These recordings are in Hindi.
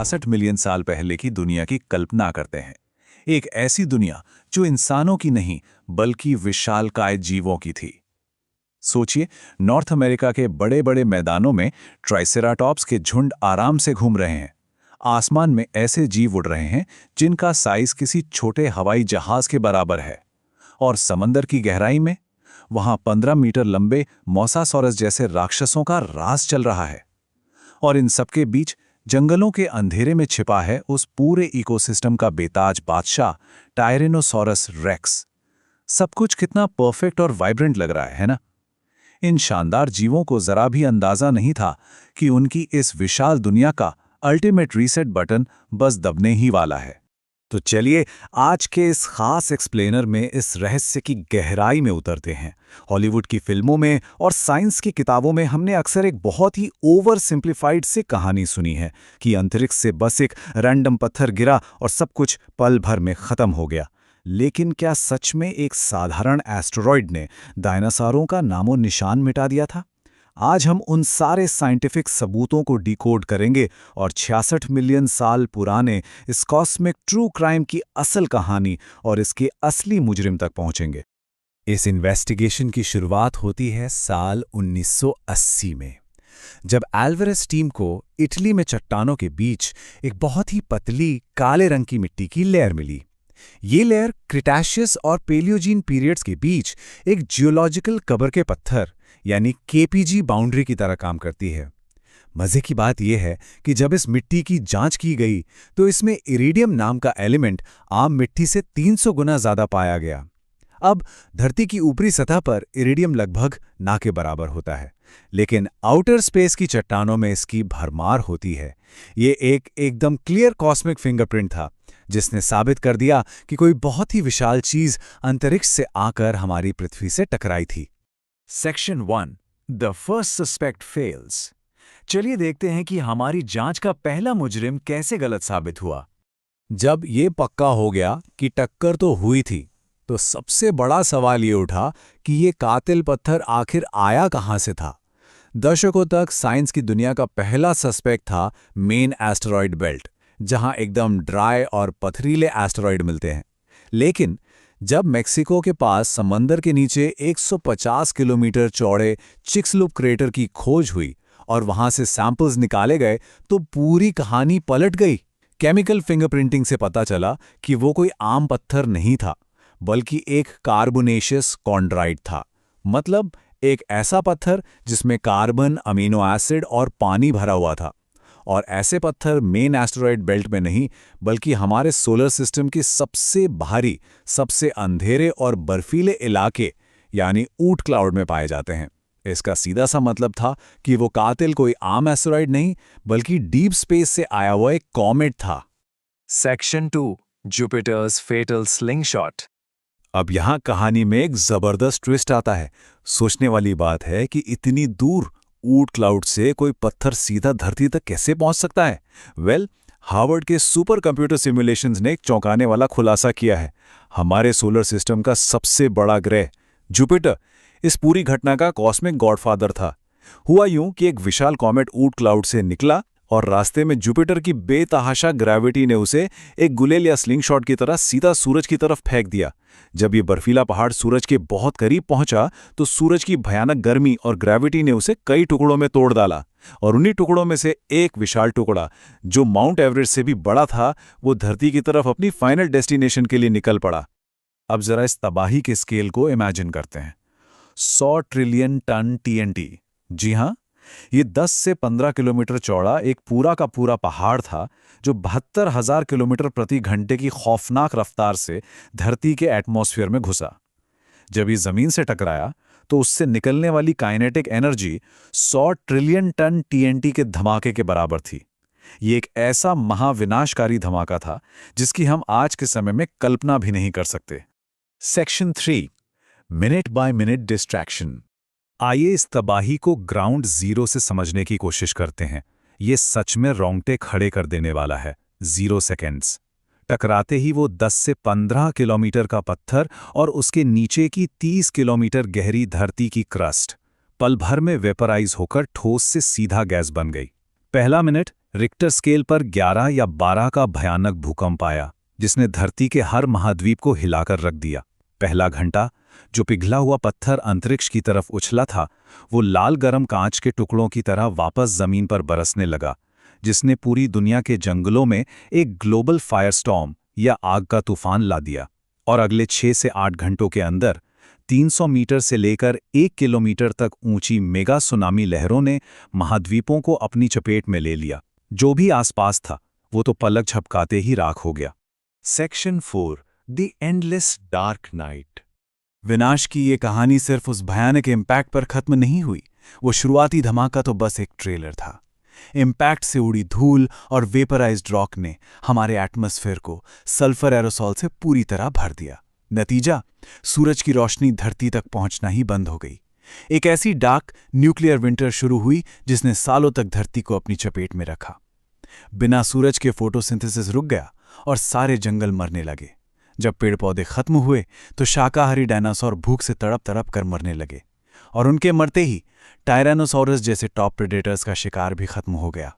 66 मिलियन साल पहले की दुनिया की कल्पना करते हैं। एक ऐसी दुनिया जो इंसानों की नहीं बल्कि विशालकाय जीवों की थी। सोचिए, नॉर्थ अमेरिका के बड़े बड़े मैदानों में ट्राइसेराटॉप्स के झुंड आराम से घूम रहे हैं। आसमान में ऐसे जीव उड़ रहे हैं जिनका साइज किसी छोटे हवाई जहाज के बराबर है। और समंदर की गहराई में वहां 15 मीटर लंबे मोसासॉरस जैसे राक्षसों का राज चल रहा है। और इन सबके बीच जंगलों के अंधेरे में छिपा है उस पूरे इकोसिस्टम का बेताज बादशाह टायरेनोसॉरस रेक्स। सब कुछ कितना परफेक्ट और वाइब्रेंट लग रहा है ना? इन शानदार जीवों को जरा भी अंदाजा नहीं था कि उनकी इस विशाल दुनिया का अल्टीमेट रीसेट बटन बस दबने ही वाला है। तो चलिए आज के इस खास एक्सप्लेनर में इस रहस्य की गहराई में उतरते हैं। हॉलीवुड की फिल्मों में और साइंस की किताबों में हमने अक्सर एक बहुत ही ओवर सिंप्लीफाइड से कहानी सुनी है कि अंतरिक्ष से बस एक रैंडम पत्थर गिरा और सब कुछ पल भर में खत्म हो गया। लेकिन क्या सच में एक साधारण एस्टेरॉयड ने डायनासोरों का नामो निशान मिटा दिया था? आज हम उन सारे साइंटिफिक सबूतों को डिकोड करेंगे और 66 मिलियन साल पुराने इस कॉस्मिक ट्रू क्राइम की असल कहानी और इसके असली मुजरिम तक पहुंचेंगे। इस इन्वेस्टिगेशन की शुरुआत होती है साल 1980 में, जब एल्वारेस टीम को इटली में चट्टानों के बीच एक बहुत ही पतली काले रंग की मिट्टी की लेयर मिली। ये लेयर क्रिटेशियस और पेलियोजीन पीरियड्स के बीच एक जियोलॉजिकल कबर के पत्थर यानी केपीजी बाउंड्री की तरह काम करती है। मजे की बात यह है कि जब इस मिट्टी की जांच की गई तो इसमें इरिडियम नाम का एलिमेंट आम मिट्टी से 300 गुना ज्यादा पाया गया। अब धरती की ऊपरी सतह पर इरिडियम लगभग ना के बराबर होता है, लेकिन आउटर स्पेस की चट्टानों में इसकी भरमार होती है। ये एक एकदम क्लियर कॉस्मिक फिंगरप्रिंट था जिसने साबित कर दिया कि कोई बहुत ही विशाल चीज अंतरिक्ष से आकर हमारी पृथ्वी से टकराई थी। Section 1, the first suspect fails. चलिए देखते हैं कि हमारी जांच का पहला मुजरिम कैसे गलत साबित हुआ। जब ये पक्का हो गया कि टक्कर तो हुई थी, तो सबसे बड़ा सवाल ये उठा कि ये कातिल पत्थर आखिर आया कहां से था। दशकों तक साइंस की दुनिया का पहला सस्पेक्ट था मेन एस्टेरॉयड बेल्ट, जहां एकदम ड्राई और पथरीले एस्टेरॉयड मिलते हैं। लेकिन जब मेक्सिको के पास समंदर के नीचे 150 किलोमीटर चौड़े चिक्सलूप क्रेटर की खोज हुई और वहां से सैंपल्स निकाले गए तो पूरी कहानी पलट गई। केमिकल फिंगरप्रिंटिंग से पता चला कि वो कोई आम पत्थर नहीं था, बल्कि एक कार्बोनेशियस कॉन्ड्राइट था। मतलब एक ऐसा पत्थर जिसमें कार्बन, अमीनो एसिड और पानी भरा हुआ था। और ऐसे पत्थर मेन एस्टेरॉयड बेल्ट में नहीं, बल्कि हमारे सोलर सिस्टम के सबसे भारी, सबसे अंधेरे और बर्फीले इलाके यानी ऊट क्लाउड में पाए जाते हैं। इसका सीधा सा मतलब था कि वो कातिल कोई आम एस्टेरॉयड नहीं, बल्कि डीप स्पेस से आया हुआ एक कॉमेट था। Section 2, Jupiter's fatal slingshot. अब यहां कहानी में एक जबरदस्त ट्विस्ट आता है। सोचने वाली बात है कि इतनी दूर ऊट क्लाउड से कोई पत्थर सीधा धरती तक कैसे पहुंच सकता है? हार्वर्ड के सुपर कंप्यूटर सिमुलेशंस ने एक चौंकाने वाला खुलासा किया है। हमारे सोलर सिस्टम का सबसे बड़ा ग्रह जुपिटर इस पूरी घटना का कॉस्मिक गॉडफादर था। हुआ यूं कि एक विशाल कॉमेट ऊट क्लाउड से निकला और रास्ते में जुपिटर की बेतहाशा ग्रेविटी ने उसे एक गुलेल या स्लिंगशॉट की तरह सीधा सूरज की तरफ फेंक दिया। जब ये बर्फीला पहाड़ सूरज के बहुत करीब पहुंचा तो सूरज की भयानक गर्मी और ग्रेविटी ने उसे कई टुकड़ों में तोड़ डाला, और उन्हीं टुकड़ों में से एक विशाल टुकड़ा जो माउंट एवरेस्ट से भी बड़ा था, वो धरती की तरफ अपनी फाइनल डेस्टिनेशन के लिए निकल पड़ा। अब जरा इस तबाही के स्केल को इमेजिन करते हैं। 100 ट्रिलियन टन टीएनटी। जी हां, ये 10 से 15 किलोमीटर चौड़ा एक पूरा का पूरा पहाड़ था जो 72,000 किलोमीटर प्रति घंटे की खौफनाक रफ्तार से धरती के एटमॉस्फेयर में घुसा। जब ये जमीन से टकराया तो उससे निकलने वाली kinetic energy 100 trillion ton TNT के धमाके के बराबर थी। ये एक ऐसा महाविनाशकारी धमाका था जिसकी हम आज के समय में कल्पना भी नहीं कर सकते। Section 3, minute by minute distraction. आइए इस तबाही को ग्राउंड जीरो से समझने की कोशिश करते हैं। ये सच में रोंगटे खड़े कर देने वाला है। 0 सेकेंड्स। टकराते ही वो 10 से 15 किलोमीटर का पत्थर और उसके नीचे की 30 किलोमीटर गहरी धरती की क्रस्ट पल भर में वेपराइज होकर ठोस से सीधा गैस बन गई। पहला मिनट रिक्टर स्केल पर 11 या 12 का भयानक भूकंप आया, जिसने धरती के हर महाद्वीप को हिलाकर रख दिया। पहला घंटा, जो पिघला हुआ पत्थर अंतरिक्ष की तरफ उछला था, वो लाल गरम कांच के टुकड़ों की तरह वापस जमीन पर बरसने लगा, जिसने पूरी दुनिया के जंगलों में एक ग्लोबल फायर स्टॉर्म या आग का तूफान ला दिया। और अगले 6 से 8 घंटों के अंदर 300 मीटर से लेकर 1 किलोमीटर तक ऊंची मेगा सुनामी लहरों ने महाद्वीपों को अपनी चपेट में ले लिया। जो भी आसपास था, वो तो पलक झपकाते ही राख हो गया। Section 4, the endless dark night. विनाश की ये कहानी सिर्फ उस भयानक इम्पैक्ट पर खत्म नहीं हुई। वो शुरुआती धमाका तो बस एक ट्रेलर था। इम्पैक्ट से उड़ी धूल और वेपराइज्ड रॉक ने हमारे एटमॉस्फेयर को सल्फर एरोसॉल से पूरी तरह भर दिया। नतीजा, सूरज की रोशनी धरती तक पहुंचना ही बंद हो गई। एक ऐसी डार्क न्यूक्लियर विंटर शुरू हुई जिसने सालों तक धरती को अपनी चपेट में रखा। बिना सूरज के फोटोसिंथेसिस रुक गया और सारे जंगल मरने लगे। जब पेड़ पौधे खत्म हुए तो शाकाहारी डायनासोर भूख से तड़प तड़प कर मरने लगे, और उनके मरते ही टायरानोसॉरस जैसे टॉप प्रेडेटर्स का शिकार भी खत्म हो गया।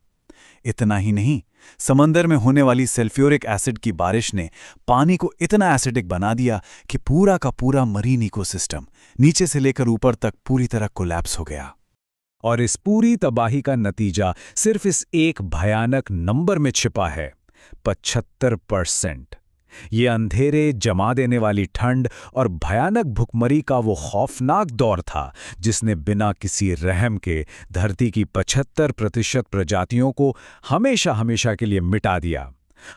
इतना ही नहीं, समंदर में होने वाली सल्फ्यूरिक एसिड की बारिश ने पानी को इतना एसिडिक बना दिया कि पूरा का पूरा मरीन इकोसिस्टम नीचे से लेकर ऊपर तक पूरी तरह कोलैप्स हो गया। और इस पूरी तबाही का नतीजा सिर्फ इस एक भयानक नंबर में छिपा है, 75%। ये अंधेरे, जमा देने वाली ठंड और भयानक भुखमरी का वो खौफनाक दौर था जिसने बिना किसी रहम के धरती की 75% प्रजातियों को हमेशा हमेशा के लिए मिटा दिया।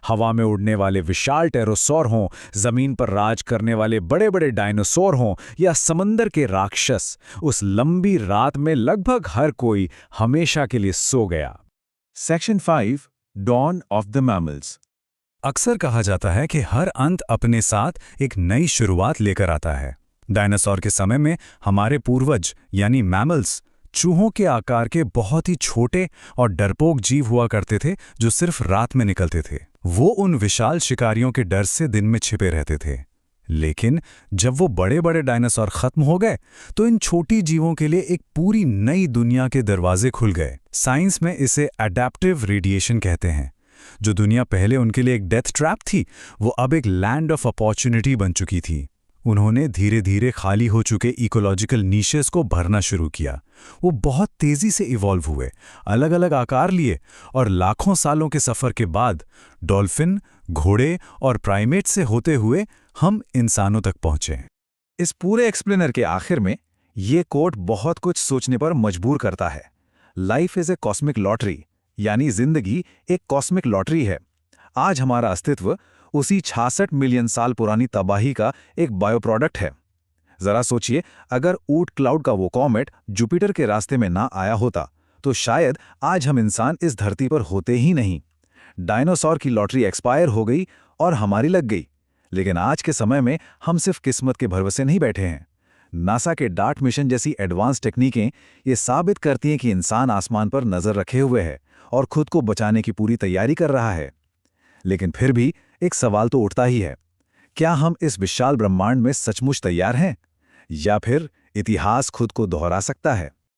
हवा में उड़ने वाले विशाल टेरोसौर हों, जमीन पर राज करने वाले बड़े बड़े डायनासोर हों, या समंदर के राक्षस, उस लंबी रात में लगभग हर कोई हमेशा के लिए सो गया। Section 5, dawn of the mammals. अक्सर कहा जाता है कि हर अंत अपने साथ एक नई शुरुआत लेकर आता है। डायनासोर के समय में हमारे पूर्वज यानी मैमल्स चूहों के आकार के बहुत ही छोटे और डरपोक जीव हुआ करते थे, जो सिर्फ रात में निकलते थे। वो उन विशाल शिकारियों के डर से दिन में छिपे रहते थे। लेकिन जब वो बड़े बड़े डायनासोर खत्म हो गए तो इन छोटी जीवों के लिए एक पूरी नई दुनिया के दरवाजे खुल गए। साइंस में इसे एडैप्टिव रेडिएशन कहते हैं। जो दुनिया पहले उनके लिए एक डेथ ट्रैप थी, वो अब एक लैंड ऑफ अपॉर्चुनिटी बन चुकी थी। उन्होंने धीरे धीरे खाली हो चुके इकोलॉजिकल नीशेस को भरना शुरू किया। वो बहुत तेजी से इवॉल्व हुए, अलग अलग आकार लिए, और लाखों सालों के सफर के बाद डॉल्फिन, घोड़े और प्राइमेट से होते हुए हम इंसानों तक पहुंचे। इस पूरे एक्सप्लेनर के आखिर में ये कोट बहुत कुछ सोचने पर मजबूर करता है। Life is a cosmic lottery, यानी जिंदगी एक कॉस्मिक लॉटरी है। आज हमारा अस्तित्व उसी 66 मिलियन साल पुरानी तबाही का एक बायो प्रोडक्ट है। जरा सोचिए, अगर ऊट क्लाउड का वो कॉमेट जुपिटर के रास्ते में ना आया होता तो शायद आज हम इंसान इस धरती पर होते ही नहीं। डायनासोर की लॉटरी एक्सपायर हो गई और हमारी लग गई। लेकिन आज के समय में हम सिर्फ किस्मत के भरोसे नहीं बैठे हैं। नासा के डार्ट मिशन जैसी एडवांस टेक्निकें ये साबित करती हैं कि इंसान आसमान पर नजर रखे हुए है और खुद को बचाने की पूरी तैयारी कर रहा है। लेकिन फिर भी एक सवाल तो उठता ही है, क्या हम इस विशाल ब्रह्मांड में सचमुच तैयार हैं, या फिर इतिहास खुद को दोहरा सकता है?